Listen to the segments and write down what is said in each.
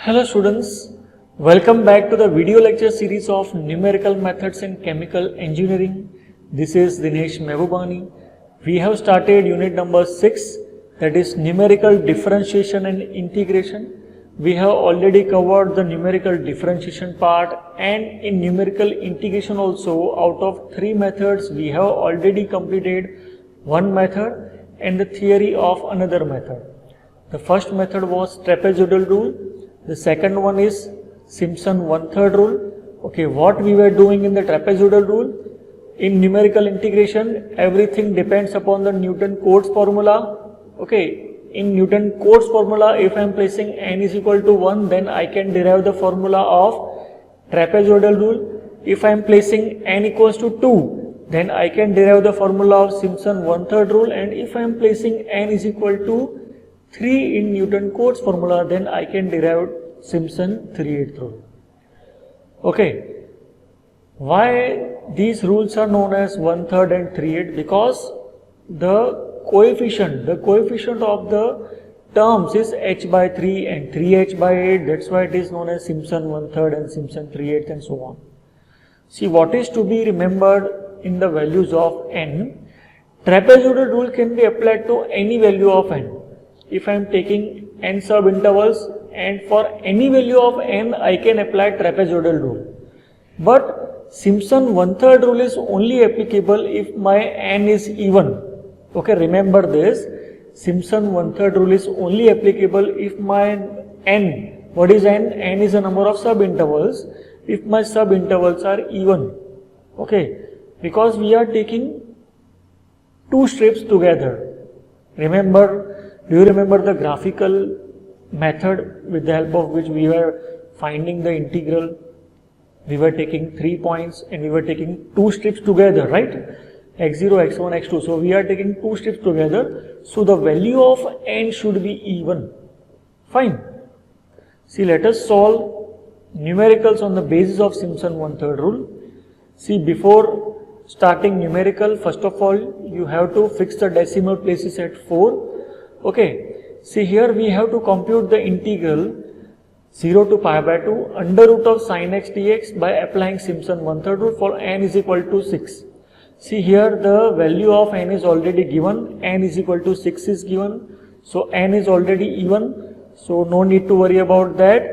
Hello students, welcome back to the video lecture series of numerical methods in chemical engineering. This is Dinesh Mehbubani. We have started unit number 6, that is numerical differentiation and integration. We have already covered the numerical differentiation part, and in numerical integration also, out of 3 methods we have already completed one method and the theory of another method. The first method was trapezoidal rule. The second one is Simpson 1/3 rule. Okay, what we were doing in the trapezoidal rule? In numerical integration, everything depends upon the Newton-Cotes formula. Okay, in Newton-Cotes formula, if I am placing n is equal to 1, then I can derive the formula of trapezoidal rule. If I am placing n equals to 2, then I can derive the formula of Simpson 1/3 rule, and if I am placing n is equal to 3 in Newton-Cotes formula, then I can derive Simpson 3/8 rule. Okay, why these rules are known as 1/3 and 3/8? Because the coefficient of the terms is h by 3 and 3h by 8. That's why it is known as Simpson 1/3 and Simpson 3/8 and so on. See, what is to be remembered in the values of n? Trapezoidal rule can be applied to any value of n. If I am taking n sub intervals, and for any value of n I can apply trapezoidal rule. But Simpson 1/3 rule is only applicable if my n is even. Okay, remember this. Simpson 1/3 rule is only applicable if my n, what is n? N is a number of sub intervals. If my sub intervals are even. Okay, because we are taking two strips together. Remember, do you remember the graphical method with the help of which we were finding the integral? We were taking 3 points and we were taking two strips together, right? x0, x1, x2. So we are taking two strips together. So the value of n should be even. Fine. See, let us solve numericals on the basis of Simpson 1/3 rule. See, before starting numerical, first of all, you have to fix the decimal places at 4. Okay, see here we have to compute the integral 0 to pi by 2 under root of sin x dx by applying Simpson 1/3 rule for n is equal to 6. See here the value of n is already given, n is equal to 6 is given, so n is already even, so no need to worry about that.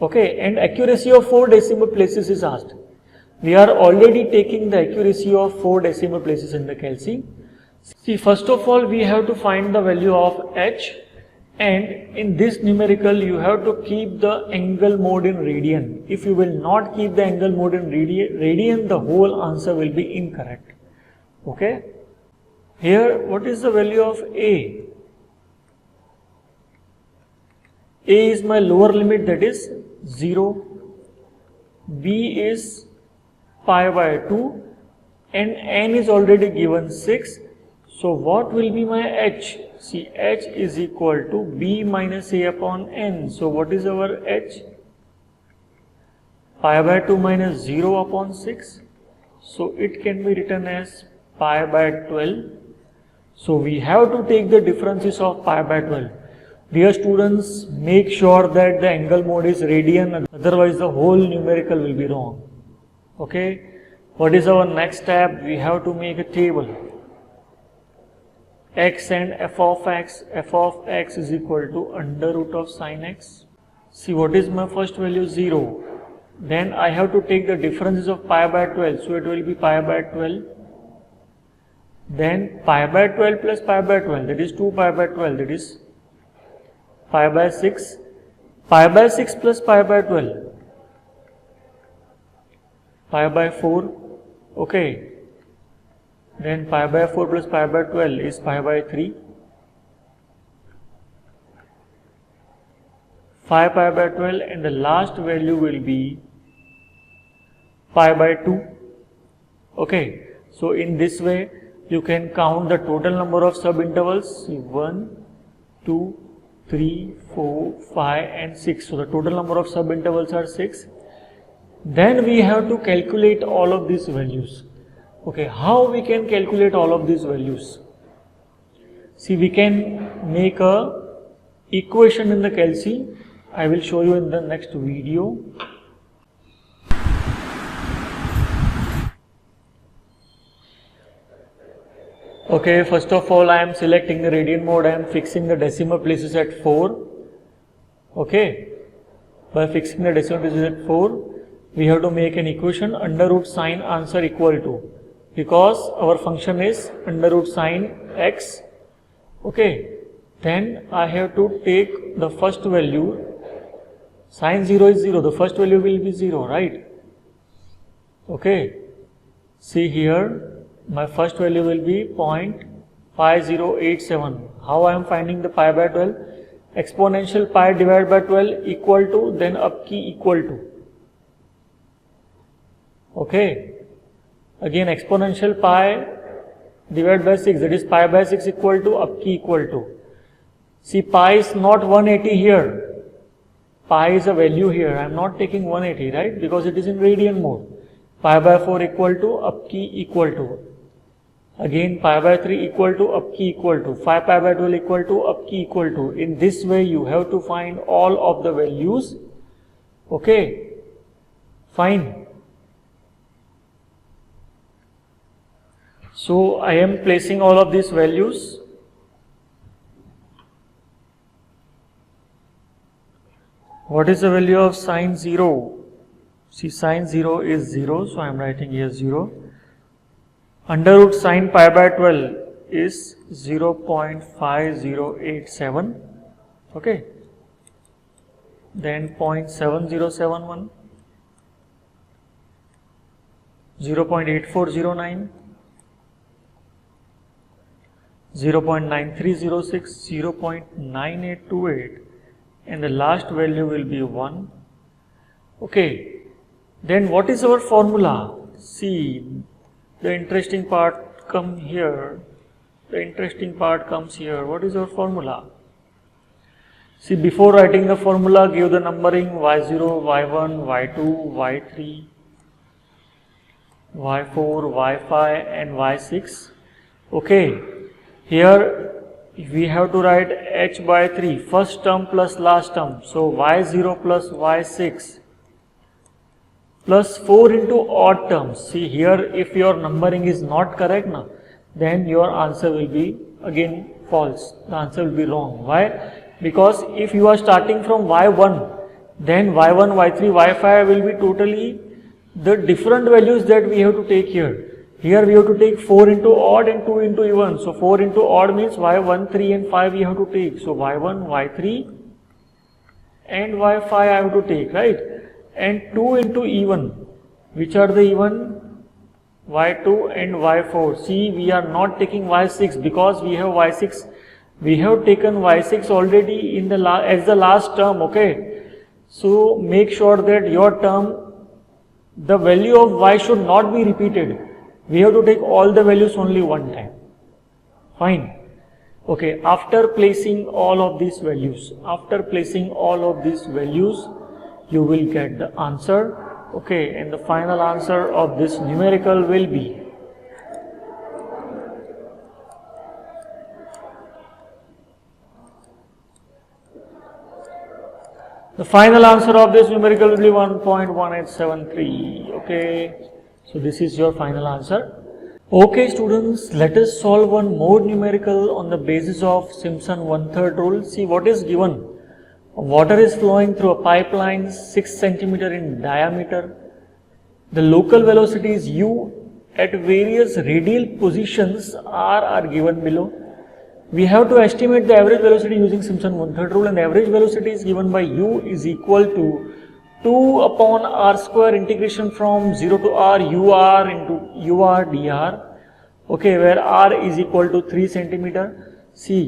Okay, and accuracy of 4 decimal places is asked. We are already taking the accuracy of 4 decimal places in the calc. See, first of all, we have to find the value of h, and in this numerical you have to keep the angle mode in radian. If you will not keep the angle mode in radian, the whole answer will be incorrect. Okay, here what is the value of a? A is my lower limit, that is 0, b is pi by 2, and n is already given 6. So what will be my h? See, h is equal to b minus a upon n. So what is our h? Pi by 2 minus 0 upon 6. So it can be written as pi by 12. So we have to take the differences of pi by 12. Dear students, make sure that the angle mode is radian, otherwise the whole numerical will be wrong. Okay, what is our next step? We have to make a table. X and f of x is equal to under root of sin x. See, what is my first value? 0. Then I have to take the differences of pi by 12, so it will be pi by 12. Then pi by 12 plus pi by 12, that is 2 pi by 12, that is pi by 6. Pi by 6 plus pi by 12, pi by 4. Okay, then pi by 4 plus pi by 12 is pi by 3. 5 pi by 12, and the last value will be pi by 2. Okay, so in this way you can count the total number of sub intervals. 1, 2, 3, 4, 5 and 6. So the total number of sub intervals are 6. Then we have to calculate all of these values. Okay, how we can calculate all of these values? See, we can make a equation in the calc I will show you in the next video. Okay, first of all, I am selecting the radian mode. I am fixing the decimal places at 4. Okay, by fixing the decimal places at 4, we have to make an equation under root sine answer equal to, because our function is under root sine x. Okay, then I have to take the first value. Sine 0 is 0, the first value will be 0, right? Okay, see here, my first value will be 0.5087. How I am finding the pi by 12? Exponential pi divided by 12 equal to, then up key equal to. Okay, again exponential pi divided by 6, that is pi by 6 equal to up key equal to. See, pi is not 180 here. Pi is a value here. I am not taking 180, right? Because it is in radian mode. Pi by 4 equal to up key equal to. Again pi by 3 equal to up key equal to. 5 pi by 12 equal to up key equal to. In this way you have to find all of the values. Okay, fine. So I am placing all of these values. What is the value of sine 0? See, sine 0 is 0, so I am writing here 0. Under root sine pi by 12 is 0.5087. Okay. Then 0.7071, 0.8409, 0.9306, 0.9828, and the last value will be 1. Okay, then what is our formula? See, the interesting part comes here. The interesting part comes here. What is our formula? See, before writing the formula, give the numbering y0, y1, y2, y3, y4, y5 and y6. Okay, here we have to write h by 3, first term plus last term. So y0 plus y6 plus 4 into odd terms. See here, if your numbering is not correct now, then your answer will be again false. The answer will be wrong. Why? Because if you are starting from y1, then y1, y3, y5 will be totally the different values that we have to take here. Here we have to take 4 into odd and 2 into even. So 4 into odd means y1, 3 and 5 we have to take. So y1, y3 and y5 I have to take, right? And 2 into even. Which are the even? y2 and y4. See, we are not taking y6 because we have y6. We have taken y6 already in the as the last term, okay? So make sure that your term, the value of y should not be repeated. We have to take all the values only one time. Fine. Okay, after placing all of these values, you will get the answer. Okay, and the final answer of this numerical will be the final answer of this numerical will be 1.1873. Okay, so this is your final answer. Okay students, let us solve one more numerical on the basis of Simpson 1/3 rule. See what is given. Water is flowing through a pipeline 6 cm in diameter. The local velocity is u at various radial positions r are given below. We have to estimate the average velocity using Simpson 1/3 rule, and the average velocity is given by u is equal to 2 upon r square integration from 0 to r ur into ur dr. Okay, where r is equal to 3 cm. See,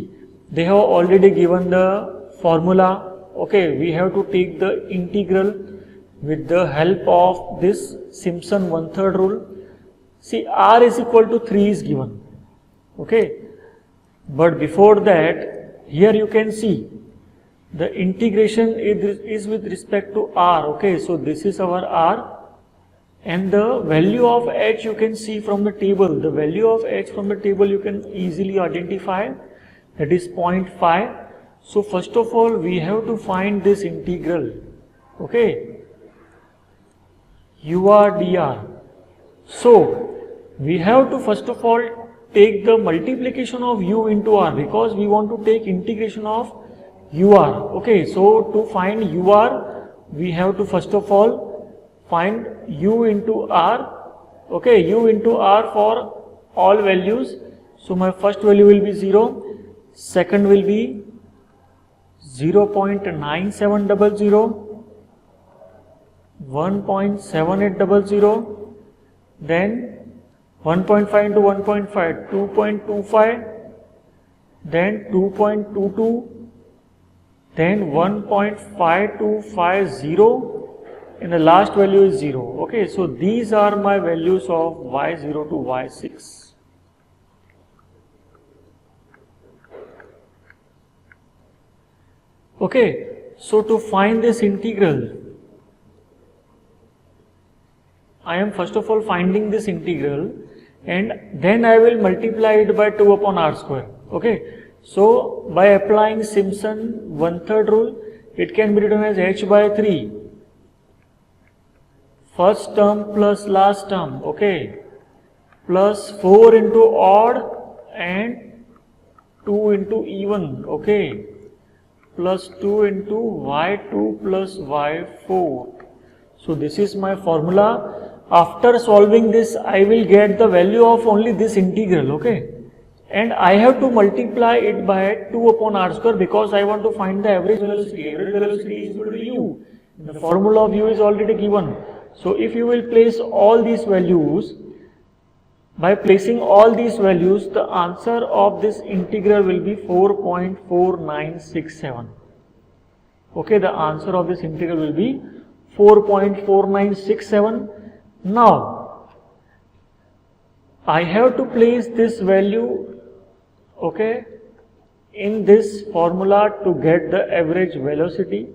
they have already given the formula. Okay, we have to take the integral with the help of this Simpson 1/3 rule. See, r is equal to 3 is given. Okay, but before that, here you can see the integration is with respect to r. Okay, so this is our r, and the value of h you can see from the table. The value of h from the table you can easily identify, that is 0.5. So first of all, we have to find this integral, okay, UR dr. So we have to first of all take the multiplication of u into r, because we want to take integration of UR, okay. So to find UR, we have to first of all find u into r, okay, u into r for all values. So my first value will be 0, second will be 0.9700, 1.7800, then 1.5 into 1.5, 2.25, then 2.22, then 1.5250, and the last value is 0. Okay, so these are my values of y0 to y6. Okay, so to find this integral, I am first of all finding this integral, and then I will multiply it by 2 upon r square. Okay, so by applying Simpson 1/3 rule, it can be written as h by 3, first term plus last term, okay, plus 4 into odd and 2 into even, okay, plus 2 into y2 plus y4. So this is my formula. After solving this, I will get the value of only this integral, okay, and I have to multiply it by 2 upon r square, because I want to find the average velocity. Average velocity is equal to u. The formula of u is already given. So if you will place all these values, by placing all these values, the answer of this integral will be 4.4967. Okay, the answer of this integral will be 4.4967. Now, I have to place this value, okay, in this formula to get the average velocity.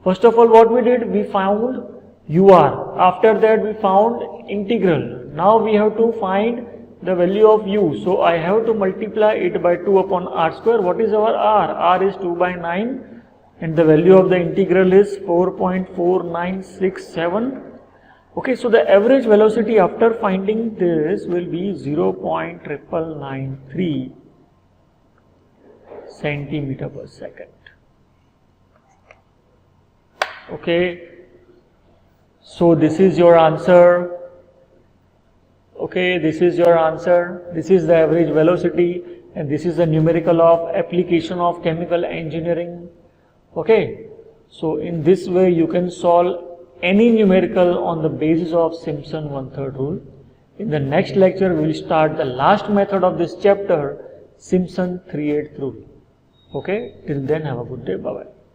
First of all, what we did, we found UR. After that, we found integral. Now we have to find the value of u. So I have to multiply it by 2 upon r square. What is our r? R is 2 by 9, and the value of the integral is 4.4967. Okay, so the average velocity after finding this will be 0.993 centimeter per second. Okay, so this is your answer. Okay, this is your answer. This is the average velocity, and this is the numerical of application of chemical engineering. Okay, so in this way you can solve any numerical on the basis of Simpson 1/3 rule. In the next lecture, we will start the last method of this chapter, Simpson 3/8 rule. Okay, till then, have a good day. Bye bye.